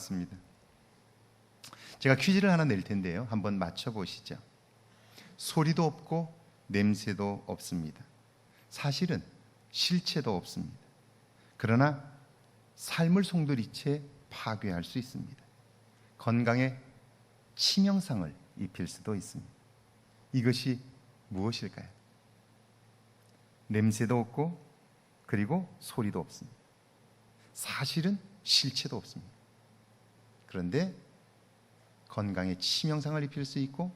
맞습니다. 제가 퀴즈를 하나 낼 텐데요. 한번 맞춰보시죠. 소리도 없고 냄새도 없습니다. 사실은 실체도 없습니다. 그러나 삶을 송두리째 파괴할 수 있습니다. 건강에 치명상을 입힐 수도 있습니다. 이것이 무엇일까요? 냄새도 없고 그리고 소리도 없습니다. 사실은 실체도 없습니다. 그런데 건강에 치명상을 입힐 수 있고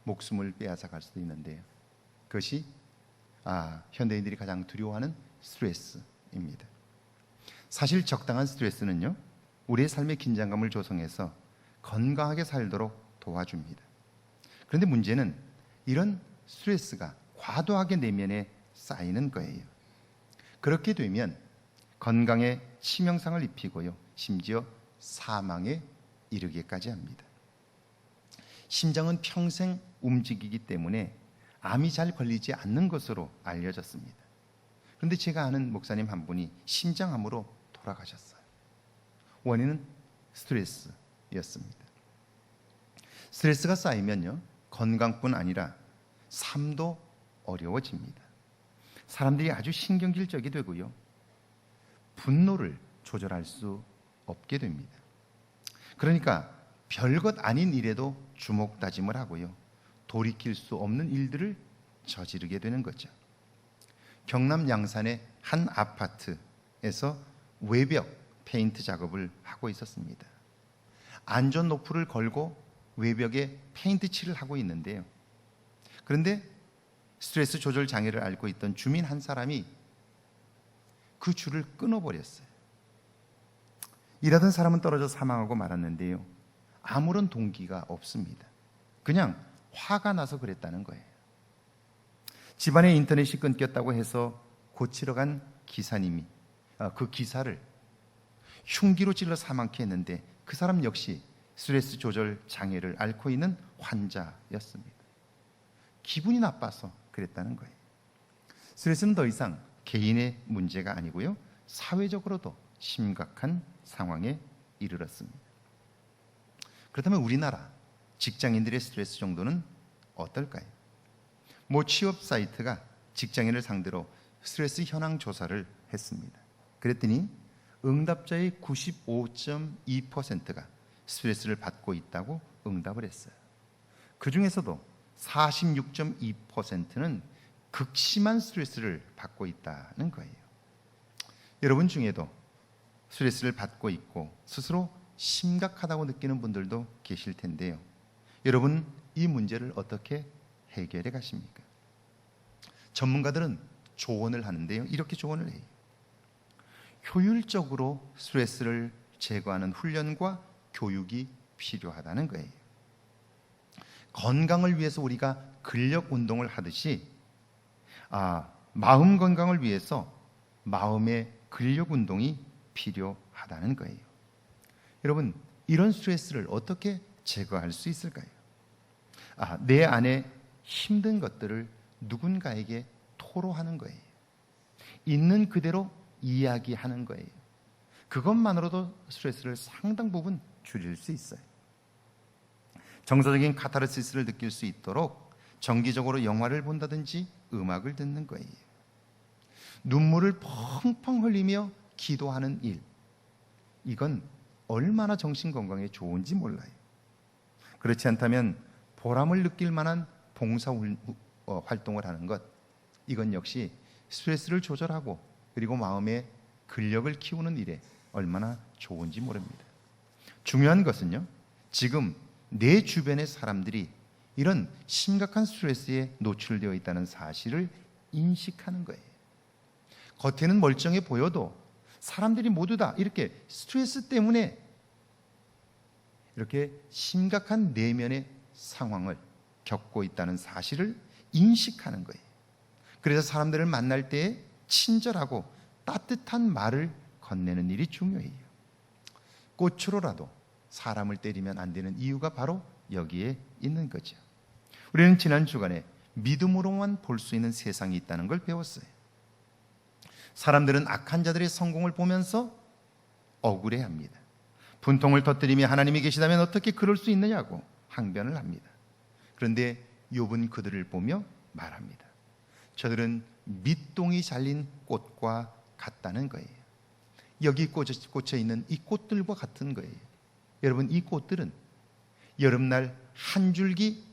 목숨을 빼앗아갈 수도 있는데요. 그것이 현대인들이 가장 두려워하는 스트레스입니다. 사실 적당한 스트레스는요, 우리의 삶의 긴장감을 조성해서 건강하게 살도록 도와줍니다. 그런데 문제는 이런 스트레스가 과도하게 내면에 쌓이는 거예요. 그렇게 되면 건강에 치명상을 입히고요, 심지어 사망에 이르기까지 합니다. 심장은 평생 움직이기 때문에 암이 잘 걸리지 않는 것으로 알려졌습니다. 그런데 제가 아는 목사님 한 분이 심장암으로 돌아가셨어요. 원인은 스트레스였습니다. 스트레스가 쌓이면요, 건강뿐 아니라 삶도 어려워집니다. 사람들이 아주 신경질적이 되고요, 분노를 조절할 수 없게 됩니다. 그러니까 별것 아닌 일에도 주먹다짐을 하고요, 돌이킬 수 없는 일들을 저지르게 되는 거죠. 경남 양산의 한 아파트에서 외벽 페인트 작업을 하고 있었습니다. 안전 노프를 걸고 외벽에 페인트 칠을 하고 있는데요, 그런데 스트레스 조절 장애를 앓고 있던 주민 한 사람이 그 줄을 끊어버렸어요. 일하던 사람은 떨어져 사망하고 말았는데요, 아무런 동기가 없습니다. 그냥 화가 나서 그랬다는 거예요. 집안에 인터넷이 끊겼다고 해서 고치러 간 기사님이 그 기사를 흉기로 찔러 사망케 했는데 그 사람 역시 스트레스 조절 장애를 앓고 있는 환자였습니다. 기분이 나빠서 그랬다는 거예요. 스트레스는 더 이상 개인의 문제가 아니고요, 사회적으로도 심각한 상황에 이르렀습니다. 그렇다면 우리나라 직장인들의 스트레스 정도는 어떨까요? 모 취업 사이트가 직장인을 상대로 스트레스 현황 조사를 했습니다. 그랬더니 응답자의 95.2%가 스트레스를 받고 있다고 응답을 했어요. 그 중에서도 46.2%는 극심한 스트레스를 받고 있다는 거예요. 여러분 중에도 스트레스를 받고 있고 스스로 심각하다고 느끼는 분들도 계실 텐데요, 여러분 이 문제를 어떻게 해결해 가십니까? 전문가들은 조언을 하는데요, 이렇게 조언을 해요. 효율적으로 스트레스를 제거하는 훈련과 교육이 필요하다는 거예요. 건강을 위해서 우리가 근력 운동을 하듯이 마음 건강을 위해서 마음의 근력 운동이 필요하다는 거예요. 여러분, 이런 스트레스를 어떻게 제거할 수 있을까요? 내 안에 힘든 것들을 누군가에게 토로하는 거예요. 있는 그대로 이야기하는 거예요. 그것만으로도 스트레스를 상당 부분 줄일 수 있어요. 정서적인 카타르시스를 느낄 수 있도록 정기적으로 영화를 본다든지 음악을 듣는 거예요. 눈물을 펑펑 흘리며 기도하는 일, 이건 얼마나 정신건강에 좋은지 몰라요. 그렇지 않다면 보람을 느낄 만한 봉사 활동을 하는 것, 이건 역시 스트레스를 조절하고 그리고 마음의 근력을 키우는 일에 얼마나 좋은지 모릅니다. 중요한 것은요, 지금 내 주변의 사람들이 이런 심각한 스트레스에 노출되어 있다는 사실을 인식하는 거예요. 겉에는 멀쩡해 보여도 사람들이 모두 다 이렇게 스트레스 때문에 이렇게 심각한 내면의 상황을 겪고 있다는 사실을 인식하는 거예요. 그래서 사람들을 만날 때 친절하고 따뜻한 말을 건네는 일이 중요해요. 꽃으로라도 사람을 때리면 안 되는 이유가 바로 여기에 있는 거죠. 우리는 지난 주간에 믿음으로만 볼 수 있는 세상이 있다는 걸 배웠어요. 사람들은 악한 자들의 성공을 보면서 억울해합니다. 분통을 터뜨리며 하나님이 계시다면 어떻게 그럴 수 있느냐고 항변을 합니다. 그런데 욥은 그들을 보며 말합니다. 저들은 밑동이 잘린 꽃과 같다는 거예요. 여기 꽂혀 있는 이 꽃들과 같은 거예요. 여러분, 이 꽃들은 여름날 한 줄기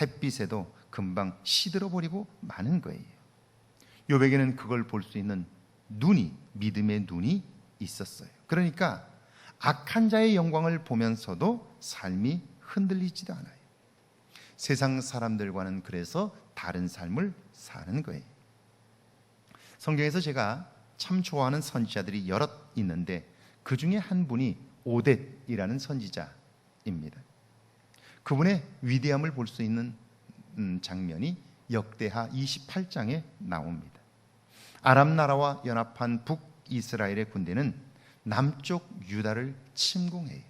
햇빛에도 금방 시들어 버리고 마는 거예요. 욥에게는 그걸 볼 수 있는 눈이, 믿음의 눈이 있었어요. 그러니까 악한 자의 영광을 보면서도 삶이 흔들리지도 않아요. 세상 사람들과는 그래서 다른 삶을 사는 거예요. 성경에서 제가 참 좋아하는 선지자들이 여럿 있는데 그 중에 한 분이 오뎃이라는 선지자입니다. 그분의 위대함을 볼 수 있는 장면이 역대하 28장에 나옵니다. 아람 나라와 연합한 북이스라엘의 군대는 남쪽 유다를 침공해요.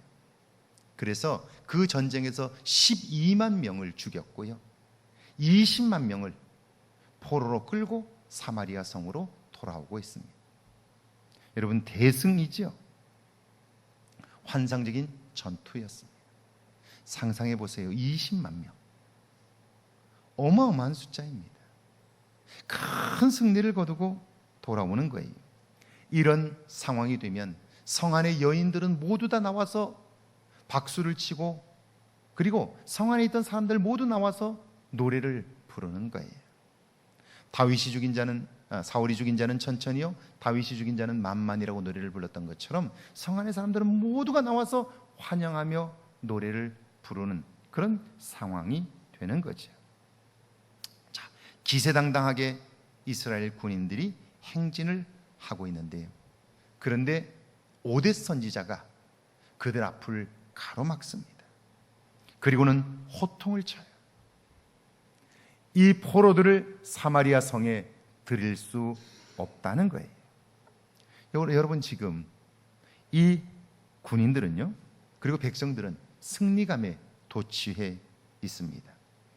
그래서 그 전쟁에서 12만 명을 죽였고요, 20만 명을 포로로 끌고 사마리아 성으로 돌아오고 있습니다. 여러분, 대승이지요. 환상적인 전투였습니다. 상상해 보세요. 20만 명, 어마어마한 숫자입니다. 큰 승리를 거두고 돌아오는 거예요. 이런 상황이 되면 성 안의 여인들은 모두 다 나와서 박수를 치고, 그리고 성 안에 있던 사람들 모두 나와서 노래를 부르는 거예요. 사울이 죽인 자는 천천히요, 다윗이 죽인 자는 만만이라고 노래를 불렀던 것처럼 성 안의 사람들은 모두가 나와서 환영하며 노래를 부르는 그런 상황이 되는 거죠. 자, 기세당당하게 이스라엘 군인들이 행진을 하고 있는데요, 그런데 오뎃 선지자가 그들 앞을 가로막습니다. 그리고는 호통을 쳐요. 이 포로들을 사마리아 성에 들일 수 없다는 거예요. 여러분, 지금 이 군인들은요, 그리고 백성들은 승리감에 도취해 있습니다.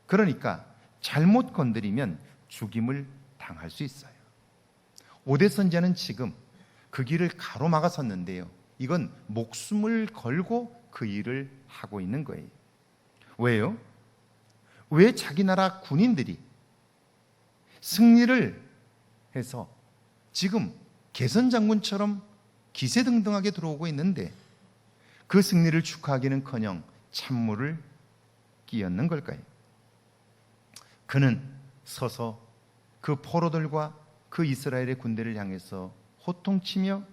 그러니까 잘못 건드리면 죽임을 당할 수 있어요. 오뎃 선지자는 지금 그 길을 가로막아 섰는데요, 이건 목숨을 걸고 그 일을 하고 있는 거예요. 왜요? 왜 자기 나라 군인들이 승리를 해서 지금 개선장군처럼 기세등등하게 들어오고 있는데 그 승리를 축하하기는커녕 찬물을 끼얹는 걸까요? 그는 서서 그 포로들과 그 이스라엘의 군대를 향해서 호통치며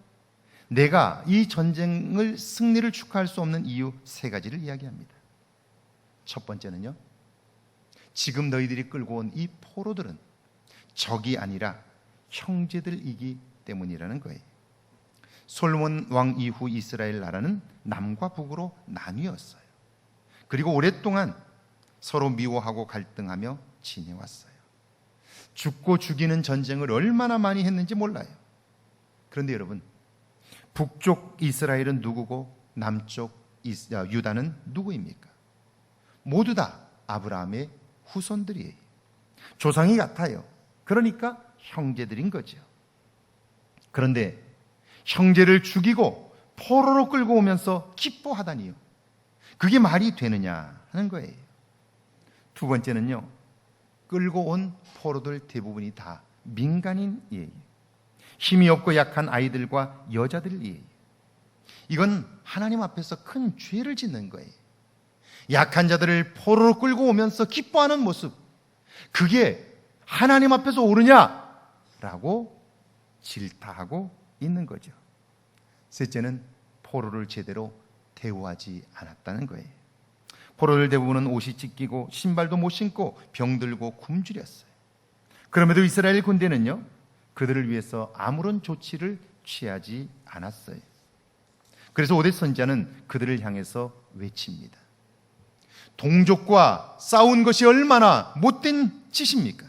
내가 이 전쟁을 승리를 축하할 수 없는 이유 3가지를 이야기합니다. 첫 번째는요, 지금 너희들이 끌고 온 이 포로들은 적이 아니라 형제들이기 때문이라는 거예요. 솔로몬 왕 이후 이스라엘 나라는 남과 북으로 나뉘었어요. 그리고 오랫동안 서로 미워하고 갈등하며 지내왔어요. 죽고 죽이는 전쟁을 얼마나 많이 했는지 몰라요. 그런데 여러분, 북쪽 이스라엘은 누구고 남쪽 유다는 누구입니까? 모두 다 아브라함의 후손들이에요. 조상이 같아요. 그러니까 형제들인 거죠. 그런데 형제를 죽이고 포로로 끌고 오면서 기뻐하다니요, 그게 말이 되느냐 하는 거예요. 두 번째는요, 끌고 온 포로들 대부분이 다 민간인이에요. 힘이 없고 약한 아이들과 여자들이에요. 이건 하나님 앞에서 큰 죄를 짓는 거예요. 약한 자들을 포로로 끌고 오면서 기뻐하는 모습, 그게 하나님 앞에서 옳으냐라고 질타하고 있는 거죠. 셋째는 포로를 제대로 대우하지 않았다는 거예요. 포로들 대부분은 옷이 찢기고 신발도 못 신고 병들고 굶주렸어요. 그럼에도 이스라엘 군대는요, 그들을 위해서 아무런 조치를 취하지 않았어요. 그래서 오뎃 선지자는 그들을 향해서 외칩니다. 동족과 싸운 것이 얼마나 못된 짓입니까?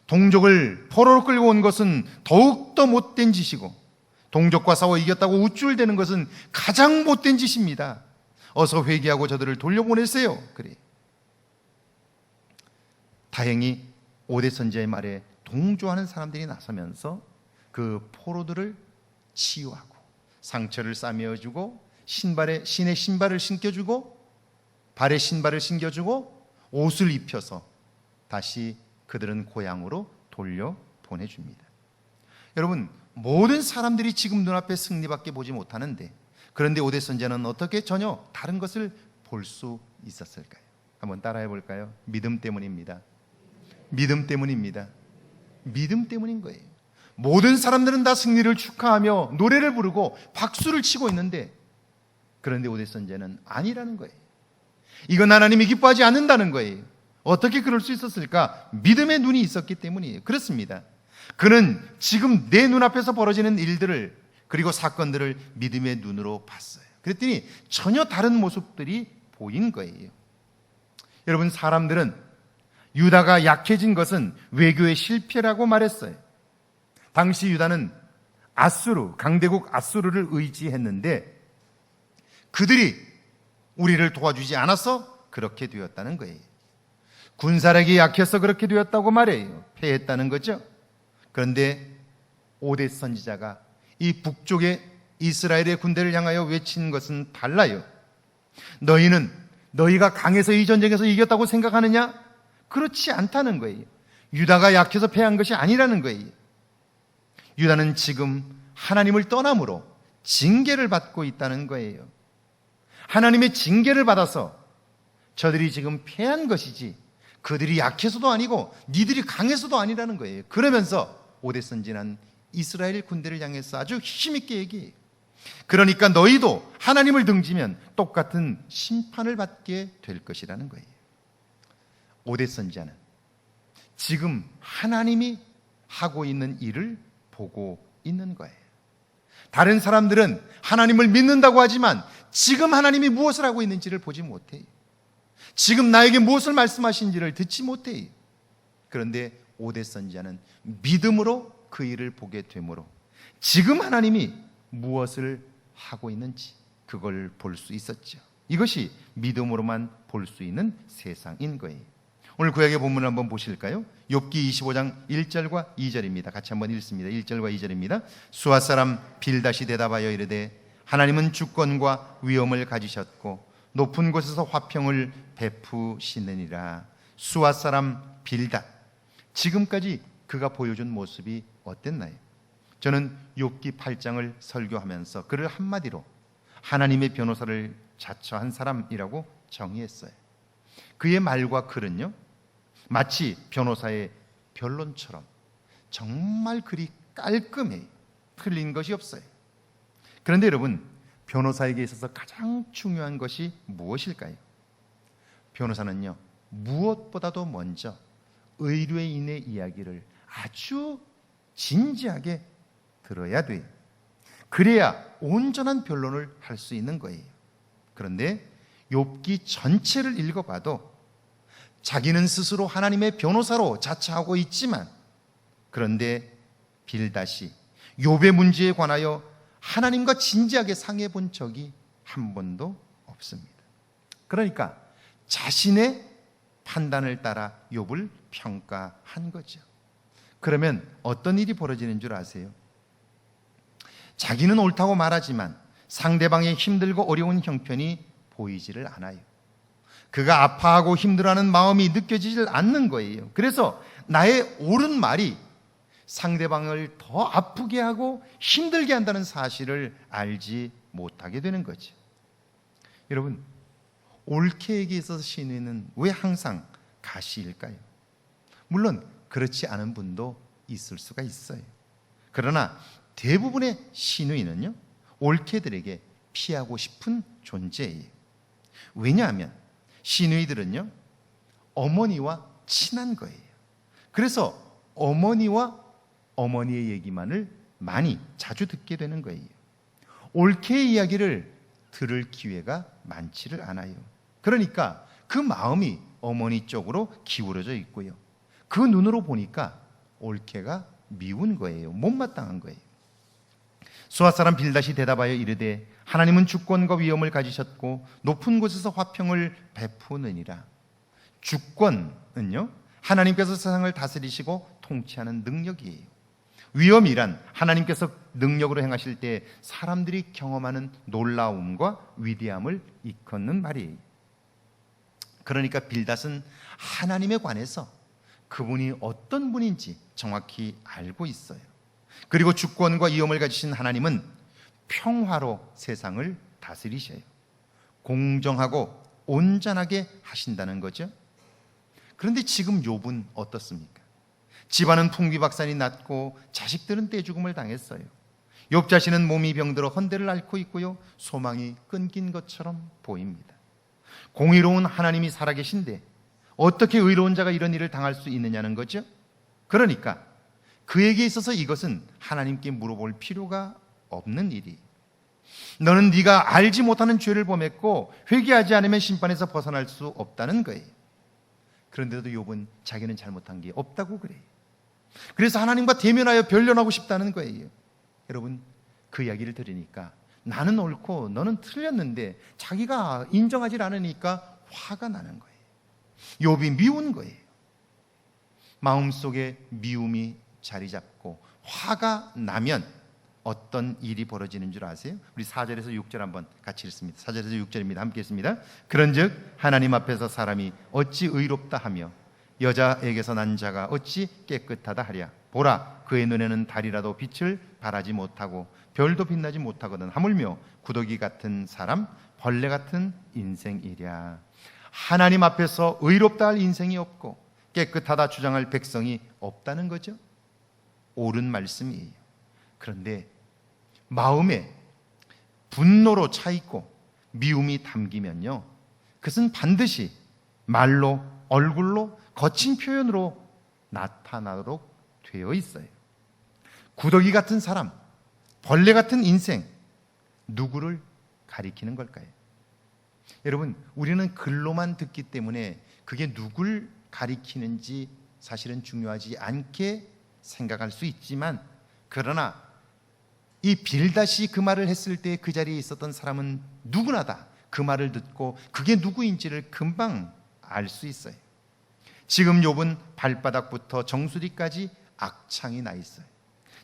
동족을 포로로 끌고 온 것은 더욱더 못된 짓이고, 동족과 싸워 이겼다고 우쭐대는 것은 가장 못된 짓입니다. 어서 회개하고 저들을 돌려보내세요. 그래. 다행히 오뎃 선지자의 말에 동조하는 사람들이 나서면서 그 포로들을 치유하고 상처를 싸매어주고 신의 신발을 신겨주고 발에 신발을 신겨주고 옷을 입혀서 다시 그들은 고향으로 돌려보내줍니다. 여러분, 모든 사람들이 지금 눈앞에 승리밖에 보지 못하는데, 그런데 오대 선지자는 어떻게 전혀 다른 것을 볼 수 있었을까요? 한번 따라해 볼까요? 믿음 때문입니다. 믿음 때문입니다. 믿음 때문인 거예요. 모든 사람들은 다 승리를 축하하며 노래를 부르고 박수를 치고 있는데, 그런데 오대 선지자는 아니라는 거예요. 이건 하나님이 기뻐하지 않는다는 거예요. 어떻게 그럴 수 있었을까? 믿음의 눈이 있었기 때문이에요. 그렇습니다. 그는 지금 내 눈앞에서 벌어지는 일들을, 그리고 사건들을 믿음의 눈으로 봤어요. 그랬더니 전혀 다른 모습들이 보인 거예요. 여러분, 사람들은 유다가 약해진 것은 외교의 실패라고 말했어요. 당시 유다는 강대국 아수르를 의지했는데, 그들이 우리를 도와주지 않아서 그렇게 되었다는 거예요. 군사력이 약해서 그렇게 되었다고 말해요. 패했다는 거죠. 그런데 오뎃 선지자가 이 북쪽의 이스라엘의 군대를 향하여 외친 것은 달라요. 너희가 강해서 이 전쟁에서 이겼다고 생각하느냐? 그렇지 않다는 거예요. 유다가 약해서 패한 것이 아니라는 거예요. 유다는 지금 하나님을 떠남으로 징계를 받고 있다는 거예요. 하나님의 징계를 받아서 저들이 지금 패한 것이지, 그들이 약해서도 아니고 니들이 강해서도 아니라는 거예요. 그러면서 오뎃 선지자는 이스라엘 군대를 향해서 아주 힘있게 얘기해요. 그러니까 너희도 하나님을 등지면 똑같은 심판을 받게 될 것이라는 거예요. 오뎃 선지자는 지금 하나님이 하고 있는 일을 보고 있는 거예요. 다른 사람들은 하나님을 믿는다고 하지만 지금 하나님이 무엇을 하고 있는지를 보지 못해요. 지금 나에게 무엇을 말씀하신지를 듣지 못해요. 그런데 오뎃 선지자는 믿음으로 그 일을 보게 되므로 지금 하나님이 무엇을 하고 있는지 그걸 볼 수 있었죠. 이것이 믿음으로만 볼 수 있는 세상인 거예요. 오늘 구약의 본문을 한번 보실까요? 욥기 25장 1절과 2절입니다. 같이 한번 읽습니다. 1절과 2절입니다. 수아 사람 빌닷이 대답하여 이르되 하나님은 주권과 위엄을 가지셨고 높은 곳에서 화평을 베푸시느니라. 수아 사람 빌닷, 지금까지 그가 보여준 모습이 어땠나요? 저는 욥기 8장을 설교하면서 그를 한마디로 하나님의 변호사를 자처한 사람이라고 정의했어요. 그의 말과 글은요, 마치 변호사의 변론처럼 정말 글이 깔끔해요. 틀린 것이 없어요. 그런데 여러분, 변호사에게 있어서 가장 중요한 것이 무엇일까요? 변호사는요, 무엇보다도 먼저 의뢰인의 이야기를 아주 진지하게 들어야 돼요. 그래야 온전한 변론을 할 수 있는 거예요. 그런데 욥기 전체를 읽어봐도 자기는 스스로 하나님의 변호사로 자처하고 있지만, 그런데 빌닷이 욥의 문제에 관하여 하나님과 진지하게 상의해 본 적이 한 번도 없습니다. 그러니까 자신의 판단을 따라 욥을 평가한 거죠. 그러면 어떤 일이 벌어지는 줄 아세요? 자기는 옳다고 말하지만 상대방의 힘들고 어려운 형편이 보이지를 않아요. 그가 아파하고 힘들어하는 마음이 느껴지질 않는 거예요. 그래서 나의 옳은 말이 상대방을 더 아프게 하고 힘들게 한다는 사실을 알지 못하게 되는 거죠. 여러분, 옳게에게 있어서 신의는 왜 항상 가시일까요? 물론 그렇지 않은 분도 있을 수가 있어요. 그러나 대부분의 신의는요, 옳게들에게 피하고 싶은 존재예요. 왜냐하면 신의들은요, 어머니와 친한 거예요. 그래서 어머니의 얘기만을 자주 듣게 되는 거예요. 옳게의 이야기를 들을 기회가 많지를 않아요. 그러니까 그 마음이 어머니 쪽으로 기울어져 있고요. 그 눈으로 보니까 옳게가 미운 거예요. 못마땅한 거예요. 수아 사람 빌닷이 대답하여 이르되 하나님은 주권과 위엄을 가지셨고 높은 곳에서 화평을 베푸느니라. 주권은요, 하나님께서 세상을 다스리시고 통치하는 능력이에요. 위엄이란 하나님께서 능력으로 행하실 때 사람들이 경험하는 놀라움과 위대함을 일컫는 말이에요. 그러니까 빌닷은 하나님에 관해서 그분이 어떤 분인지 정확히 알고 있어요. 그리고 주권과 위엄을 가지신 하나님은 평화로 세상을 다스리셔요. 공정하고 온전하게 하신다는 거죠. 그런데 지금 욥은 어떻습니까? 집안은 풍비박산이 났고 자식들은 떼죽음을 당했어요. 욥 자신은 몸이 병들어 헌대를 앓고 있고요, 소망이 끊긴 것처럼 보입니다. 공의로운 하나님이 살아계신데 어떻게 의로운 자가 이런 일을 당할 수 있느냐는 거죠. 그러니까 그에게 있어서 이것은 하나님께 물어볼 필요가 없는 일이, 너는 네가 알지 못하는 죄를 범했고 회개하지 않으면 심판에서 벗어날 수 없다는 거예요. 그런데도 욥은 자기는 잘못한 게 없다고 그래요. 그래서 하나님과 대면하여 변론하고 싶다는 거예요. 여러분, 그 이야기를 들으니까 나는 옳고 너는 틀렸는데 자기가 인정하지 않으니까 화가 나는 거예요. 욥이 미운 거예요. 마음속에 미움이 자리 잡고 화가 나면 어떤 일이 벌어지는 줄 아세요? 우리 4절에서 6절 한번 같이 읽습니다. 4절에서 6절입니다. 함께 읽습니다. 그런즉 하나님 앞에서 사람이 어찌 의롭다 하며 여자에게서 난 자가 어찌 깨끗하다 하랴. 보라, 그의 눈에는 달이라도 빛을 발하지 못하고 별도 빛나지 못하거든. 하물며 구더기 같은 사람, 벌레 같은 인생이랴. 하나님 앞에서 의롭다 할 인생이 없고 깨끗하다 주장할 백성이 없다는 거죠. 옳은 말씀이에요. 그런데 마음에 분노로 차 있고 미움이 담기면요, 그것은 반드시 말로, 얼굴로, 거친 표현으로 나타나도록 되어 있어요. 구더기 같은 사람, 벌레 같은 인생, 누구를 가리키는 걸까요? 여러분, 우리는 글로만 듣기 때문에 그게 누굴 가리키는지 사실은 중요하지 않게 생각할 수 있지만, 그러나 이 빌닷이 그 말을 했을 때 그 자리에 있었던 사람은 누구나 다 그 말을 듣고 그게 누구인지를 금방 알 수 있어요. 지금 욥은 발바닥부터 정수리까지 악창이 나 있어요.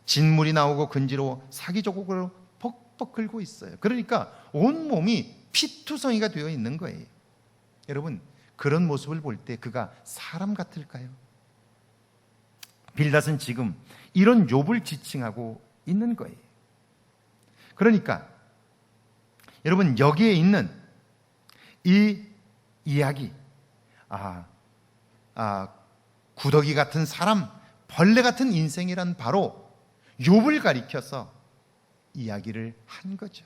진물이 나오고 근지로 사기조각으로 벅벅 긁고 있어요. 그러니까 온몸이 피투성이가 되어 있는 거예요. 여러분, 그런 모습을 볼 때 그가 사람 같을까요? 빌닷은 지금 이런 욥을 지칭하고 있는 거예요. 그러니까 여러분, 여기에 있는 이 이야기, 구더기 같은 사람, 벌레 같은 인생이란 바로 욥을 가리켜서 이야기를 한 거죠.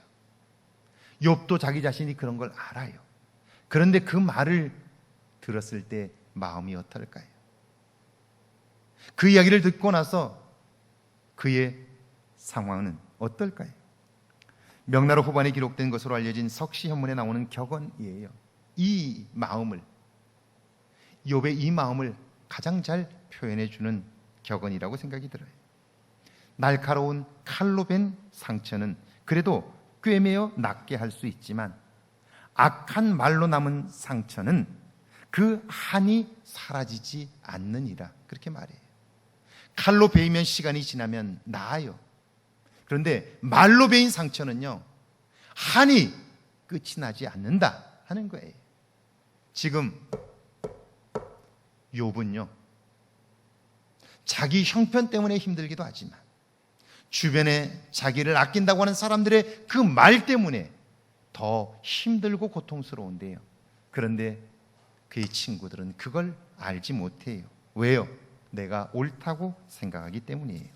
욥도 자기 자신이 그런 걸 알아요. 그런데 그 말을 들었을 때 마음이 어떨까요? 그 이야기를 듣고 나서 그의 상황은 어떨까요? 명나라 후반에 기록된 것으로 알려진 석시현문에 나오는 격언이에요. 이 마음을, 욥의 이 마음을 가장 잘 표현해 주는 격언이라고 생각이 들어요. 날카로운 칼로 벤 상처는 그래도 꿰매어 낫게 할 수 있지만 악한 말로 남은 상처는 그 한이 사라지지 않느니라, 그렇게 말해요. 칼로 베이면 시간이 지나면 나아요. 그런데 말로 베인 상처는요, 한이 끝이 나지 않는다 하는 거예요. 지금 욥은요, 자기 형편 때문에 힘들기도 하지만 주변에 자기를 아낀다고 하는 사람들의 그 말 때문에 더 힘들고 고통스러운데요. 그런데 그의 친구들은 그걸 알지 못해요. 왜요? 내가 옳다고 생각하기 때문이에요.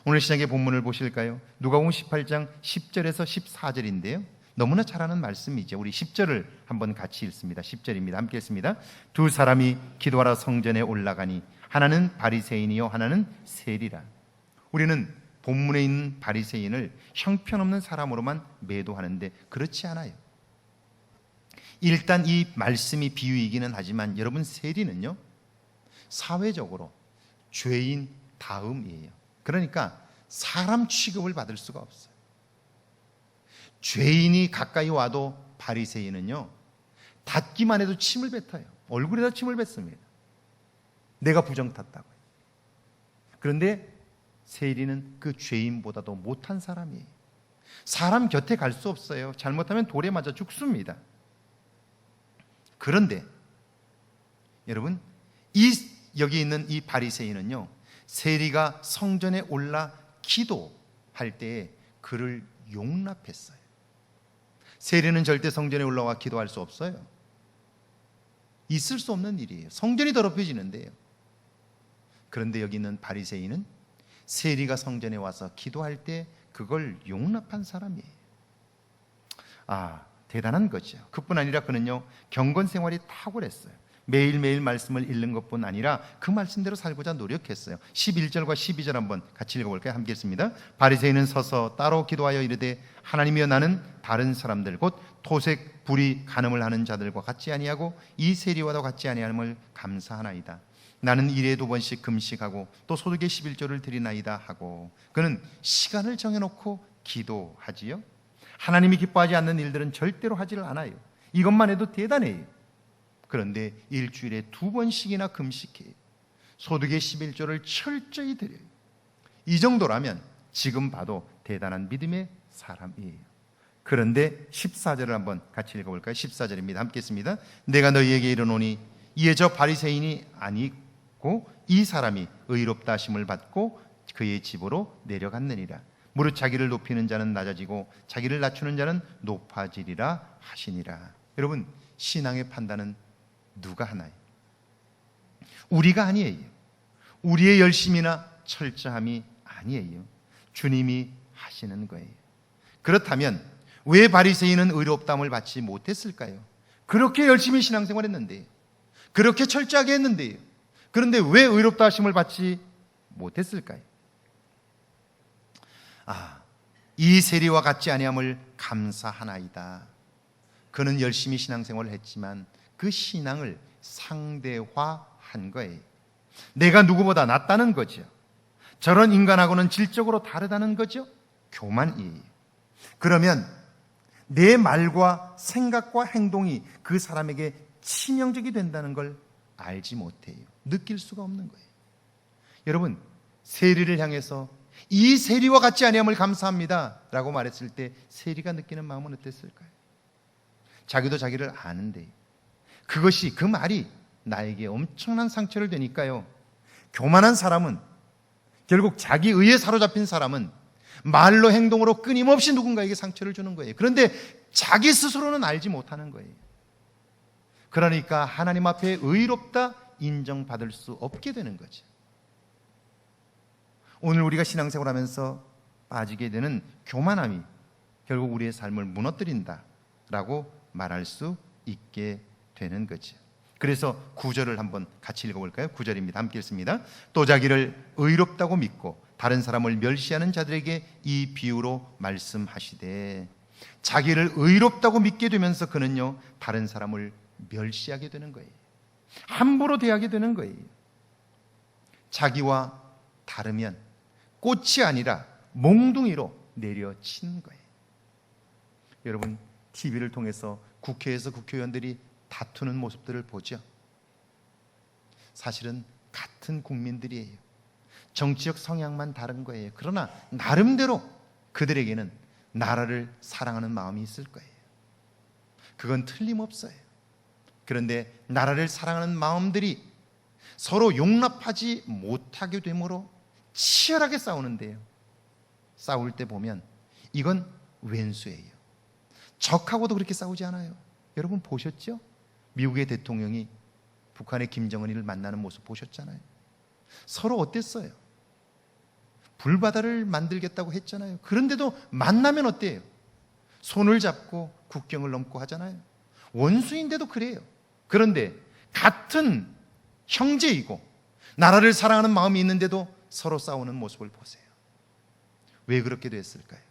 오늘 시작의 본문을 보실까요? 누가복음 18장 10절에서 14절인데요. 너무나 잘 아는 말씀이죠. 우리 10절을 한번 같이 읽습니다. 10절입니다. 함께 읽습니다. 두 사람이 기도하러 성전에 올라가니 하나는 바리새인이요 하나는 세리라. 우리는 본문에 있는 바리새인을 형편없는 사람으로만 매도하는데 그렇지 않아요. 일단 이 말씀이 비유이기는 하지만 여러분, 세리는요, 사회적으로 죄인 다음이에요. 그러니까 사람 취급을 받을 수가 없어요. 죄인이 가까이 와도 바리새인은요, 닿기만 해도 침을 뱉어요. 얼굴에다 침을 뱉습니다. 내가 부정 탔다고요. 그런데 세리는 그 죄인보다도 못한 사람이에요. 사람 곁에 갈 수 없어요. 잘못하면 돌에 맞아 죽습니다. 그런데 여러분, 여기 있는 이 바리새인은요, 세리가 성전에 올라 기도할 때에 그를 용납했어요. 세리는 절대 성전에 올라와 기도할 수 없어요. 있을 수 없는 일이에요. 성전이 더럽혀지는데요. 그런데 여기 있는 바리새인은 세리가 성전에 와서 기도할 때 그걸 용납한 사람이에요. 대단한 거죠. 그뿐 아니라 그는요, 경건 생활이 탁월했어요. 매일매일 말씀을 읽는 것뿐 아니라 그 말씀대로 살고자 노력했어요. 11절과 12절 한번 같이 읽어볼까요? 함께 읽습니다. 바리새인은 서서 따로 기도하여 이르되, 하나님이여, 나는 다른 사람들 곧 토색, 불의, 간음을 하는 자들과 같지 아니하고 이 세리와도 같지 아니함을 감사하나이다. 나는 일에 2번씩 금식하고 또 소득의 11조를 드리나이다 하고, 그는 시간을 정해놓고 기도하지요. 하나님이 기뻐하지 않는 일들은 절대로 하지를 않아요. 이것만 해도 대단해요. 그런데 일주일에 2번씩이나 금식해요. 소득의 11조를 철저히 드려요. 이 정도라면 지금 봐도 대단한 믿음의 사람이에요. 그런데 14절을 한번 같이 읽어볼까요? 14절입니다. 함께 읽습니다. 내가 너희에게 이르노니 이에 저 바리새인이 아니고 이 사람이 의롭다 하심을 받고 그의 집으로 내려갔느니라. 무릇 자기를 높이는 자는 낮아지고 자기를 낮추는 자는 높아지리라 하시니라. 여러분, 신앙의 판단은 누가 하나요? 우리가 아니에요. 우리의 열심이나 철저함이 아니에요. 주님이 하시는 거예요. 그렇다면 왜 바리새인은 의롭다함을 받지 못했을까요? 그렇게 열심히 신앙생활했는데, 그렇게 철저하게 했는데요. 그런데 왜 의롭다 하심을 받지 못했을까요? 이 세리와 같지 아니함을 감사하나이다. 그는 열심히 신앙생활을 했지만 그 신앙을 상대화한 거예요. 내가 누구보다 낫다는 거죠. 저런 인간하고는 질적으로 다르다는 거죠. 교만이에요. 그러면 내 말과 생각과 행동이 그 사람에게 치명적이 된다는 걸 알지 못해요. 느낄 수가 없는 거예요. 여러분, 세리를 향해서 이 세리와 같지 아니함을 감사합니다 라고 말했을 때 세리가 느끼는 마음은 어땠을까요? 자기도 자기를 아는데 그 말이 나에게 엄청난 상처를 되니까요, 교만한 사람은, 결국 자기 의에 사로잡힌 사람은 말로 행동으로 끊임없이 누군가에게 상처를 주는 거예요. 그런데 자기 스스로는 알지 못하는 거예요. 그러니까 하나님 앞에 의롭다 인정받을 수 없게 되는 거죠. 오늘 우리가 신앙생활하면서 빠지게 되는 교만함이 결국 우리의 삶을 무너뜨린다라고 말할 수 있게 되는 거죠. 그래서 9절을 한번 같이 읽어볼까요? 9절입니다. 함께 읽습니다. 또 자기를 의롭다고 믿고 다른 사람을 멸시하는 자들에게 이 비유로 말씀하시되, 자기를 의롭다고 믿게 되면서 그는요, 다른 사람을 멸시하게 되는 거예요. 함부로 대하게 되는 거예요. 자기와 다르면 꽃이 아니라 몽둥이로 내려치는 거예요. 여러분, TV를 통해서 국회에서 국회의원들이 다투는 모습들을 보죠. 사실은 같은 국민들이에요. 정치적 성향만 다른 거예요. 그러나 나름대로 그들에게는 나라를 사랑하는 마음이 있을 거예요. 그건 틀림없어요. 그런데 나라를 사랑하는 마음들이 서로 용납하지 못하게 되므로 치열하게 싸우는데요, 싸울 때 보면 이건 왼수예요. 적하고도 그렇게 싸우지 않아요. 여러분 보셨죠? 미국의 대통령이 북한의 김정은이를 만나는 모습 보셨잖아요. 서로 어땠어요? 불바다를 만들겠다고 했잖아요. 그런데도 만나면 어때요? 손을 잡고 국경을 넘고 하잖아요. 원수인데도 그래요. 그런데 같은 형제이고 나라를 사랑하는 마음이 있는데도 서로 싸우는 모습을 보세요. 왜 그렇게 됐을까요?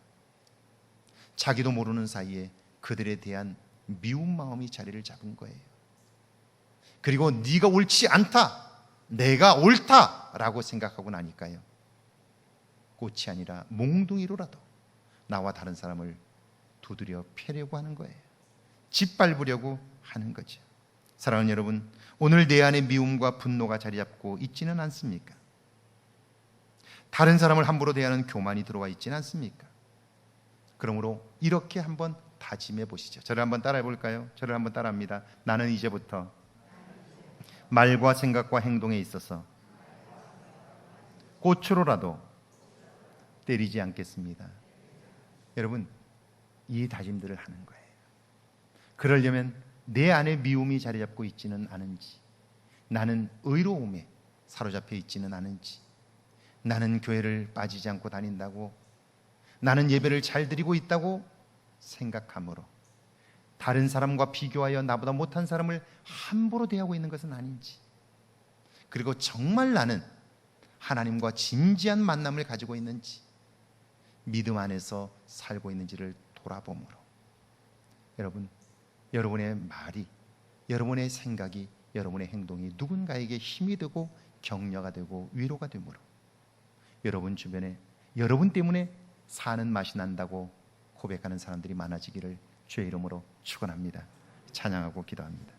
자기도 모르는 사이에 그들에 대한 미운 마음이 자리를 잡은 거예요. 그리고 네가 옳지 않다, 내가 옳다라고 생각하고 나니까요, 꽃이 아니라 몽둥이로라도 나와 다른 사람을 두드려 패려고 하는 거예요. 짓밟으려고 하는 거죠. 사랑하는 여러분, 오늘 내 안에 미움과 분노가 자리 잡고 있지는 않습니까? 다른 사람을 함부로 대하는 교만이 들어와 있지는 않습니까? 그러므로 이렇게 한번 다짐해 보시죠. 저를 한번 따라해 볼까요? 저를 한번 따라합니다. 나는 이제부터 말과 생각과 행동에 있어서 꽃으로라도 때리지 않겠습니다. 여러분, 이 다짐들을 하는 거예요. 그러려면 내 안에 미움이 자리 잡고 있지는 않은지, 나는 의로움에 사로잡혀 있지는 않은지, 나는 교회를 빠지지 않고 다닌다고, 나는 예배를 잘 드리고 있다고 생각함으로 다른 사람과 비교하여 나보다 못한 사람을 함부로 대하고 있는 것은 아닌지, 그리고 정말 나는 하나님과 진지한 만남을 가지고 있는지, 믿음 안에서 살고 있는지를 돌아보므로 여러분, 여러분의 말이, 여러분의 생각이, 여러분의 행동이 누군가에게 힘이 되고 격려가 되고 위로가 되므로 여러분 주변에 여러분 때문에 사는 맛이 난다고 고백하는 사람들이 많아지기를 주의 이름으로 축원합니다. 찬양하고 기도합니다.